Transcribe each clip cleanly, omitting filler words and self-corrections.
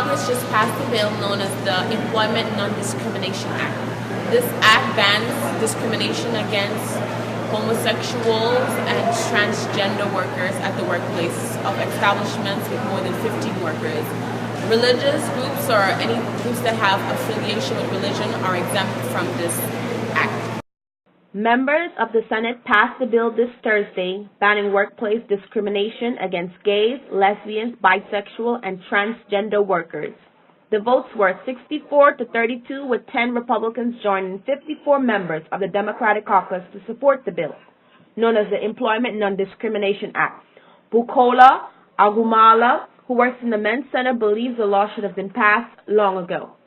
Congress just passed a bill known as the Employment Non-Discrimination Act. This act bans discrimination against homosexuals and transgender workers at the workplace of establishments with more than 15 workers. Religious groups or any groups that have affiliation with religion are exempt from this act. Members of the Senate passed the bill this Thursday, banning workplace discrimination against gays, lesbians, bisexual, and transgender workers. The votes were 64 to 32, with 10 Republicans joining 54 members of the Democratic caucus to support the bill, known as the Employment Non-Discrimination Act. Bukola Agumala, who works in the Men's Center, believes the law should have been passed long ago.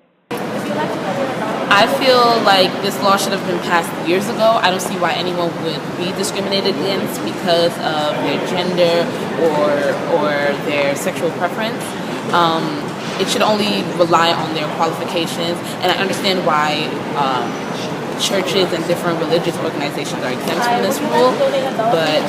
I feel like this law should have been passed years ago. I don't see why anyone would be discriminated against because of their gender or their sexual preference. It should only rely on their qualifications, and I understand why churches and different religious organizations are exempt from this rule, but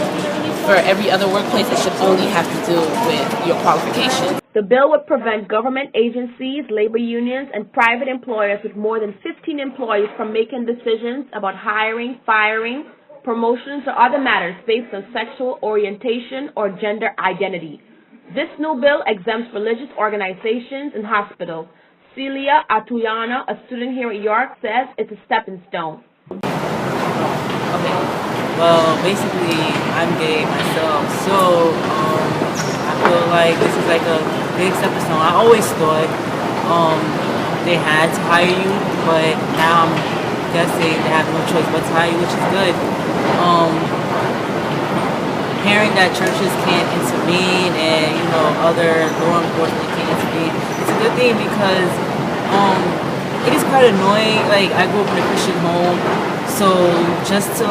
for every other workplace, it should only have to do with your qualifications. The bill would prevent government agencies, labor unions, and private employers with more than 15 employees from making decisions about hiring, firing, promotions, or other matters based on sexual orientation or gender identity. This new bill exempts religious organizations and hospitals. Celia Atuyana, a student here at York, says it's a stepping stone. Okay. Well, basically, I'm gay myself, so I feel like this is like a big stepping stone. I always thought they had to hire you, but now I'm guessing they have no choice but to hire you, which is good. Hearing that churches can't intervene and other law enforcement can't intervene, it's a good thing because it is quite annoying. Like, I grew up in a Christian home, so just to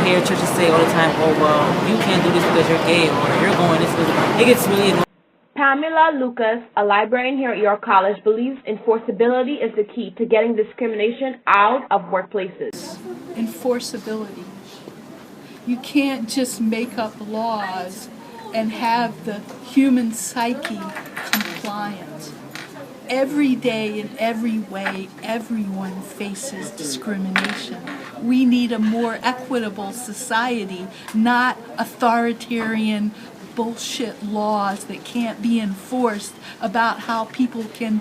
hear churches say all the time, oh well, you can't do this because you're gay or you're going this because it gets really annoying. Pamela Lucas, a librarian here at York College, believes enforceability is the key to getting discrimination out of workplaces. Enforceability. You can't just make up laws and have the human psyche compliant. Every day, in every way, everyone faces discrimination. We need a more equitable society, not authoritarian bullshit laws that can't be enforced about how people can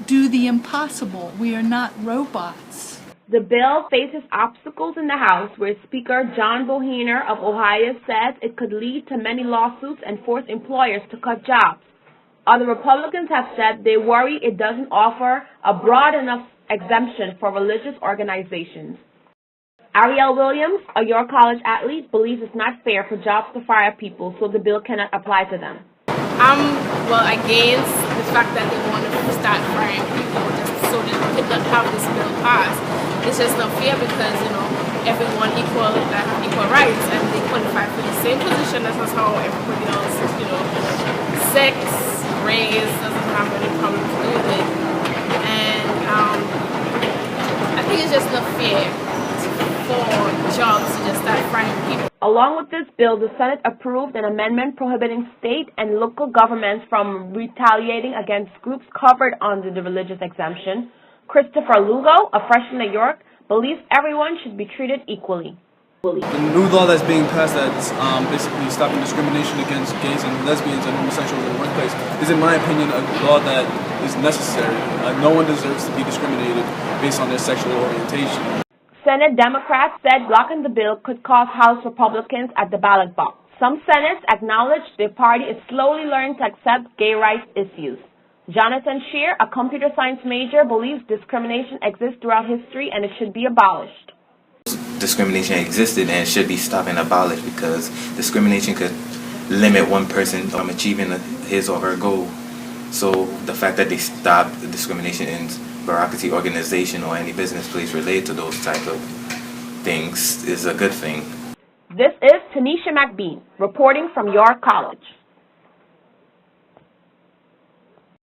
do the impossible. We are not robots. The bill faces obstacles in the House, where Speaker John Boehner of Ohio says it could lead to many lawsuits and force employers to cut jobs. Other Republicans have said they worry it doesn't offer a broad enough exemption for religious organizations. Ariel Williams, a York College athlete, believes it's not fair for jobs to fire people, so the bill cannot apply to them. I'm against the fact that they want to start firing people just so that they could have this bill passed. It's just not fair because, everyone have equal rights and they qualify for the same position as how everybody else, sex, race doesn't have any problem to do with it. And I think it's just not fair for jobs to just start firing people. Along with this bill, the Senate approved an amendment prohibiting state and local governments from retaliating against groups covered under the religious exemption. Christopher Lugo, a freshman at York, believes everyone should be treated equally. The new law that's being passed that's basically stopping discrimination against gays and lesbians and homosexuals in the workplace is, in my opinion, a law that is necessary. No one deserves to be discriminated based on their sexual orientation. Senate Democrats said blocking the bill could cost House Republicans at the ballot box. Some senators acknowledged their party is slowly learning to accept gay rights issues. Jonathan Shear, a computer science major, believes discrimination exists throughout history and it should be abolished. Discrimination existed and should be stopped and abolished because discrimination could limit one person from achieving his or her goal. So the fact that they stopped the discrimination in bureaucracy, organization, or any business place related to those type of things is a good thing. This is Tanisha McBean reporting from York College.